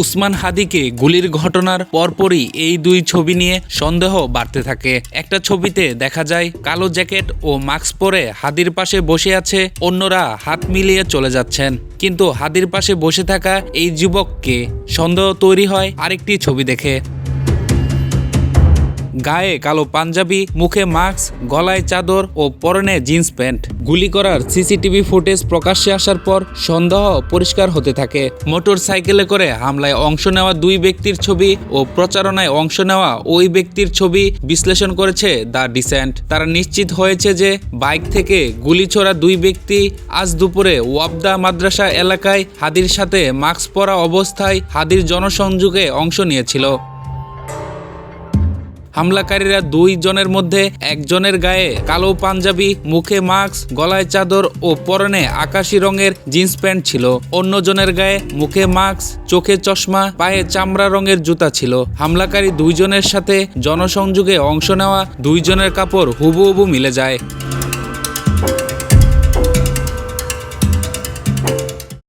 উসমান হাদিকে গুলির ঘটনার পরপরই এই দুই ছবি নিয়ে সন্দেহ বাড়তে থাকে। একটা ছবিতে দেখা যায় কালো জ্যাকেট ও মাস্ক পরে হাদির পাশে বসে আছে, অন্যরা হাত মিলিয়ে চলে যাচ্ছেন। কিন্তু হাদির পাশে বসে থাকা এই যুবককে সন্দেহ তৈরি হয় আরেকটি ছবি দেখে। গায়ে কালো পাঞ্জাবি, মুখে মাস্ক, গলায় চাদর ও পরনে জিন্স প্যান্ট। গুলি করার সিসিটিভি ফুটেজ প্রকাশ্যে আসার পর সন্দেহ পরিষ্কার হতে থাকে। মোটর সাইকেলে করে হামলায় অংশ নেওয়া দুই ব্যক্তির ছবি ও প্রচারণায় অংশ নেওয়া ওই ব্যক্তির ছবি বিশ্লেষণ করেছে দ্য ডিসেন্ট। তারা নিশ্চিত হয়েছে যে বাইক থেকে গুলি ছোড়া দুই ব্যক্তি আজ দুপুরে ওয়াবদা মাদ্রাসা এলাকায় হাদির সাথে মাস্ক পরা অবস্থায় হাদির জনসংযোগে অংশ নিয়েছিল। হামলাকারীরা দুই জনের মধ্যে একজনের গায়ে কালো পাঞ্জাবি, মুখে মাস্ক, গলায় চাদর ও পরনে আকাশি রঙের জিন্স প্যান্ট ছিল। অন্যজনের গায়ে মুখে মাস্ক, চোখে চশমা, পায়ে চামড়া রঙের জুতা ছিল। হামলাকারী দুইজনের সাথে জনসংযোগে অংশ নেওয়া দুইজনের কাপড় হুবহু মিলে যায়।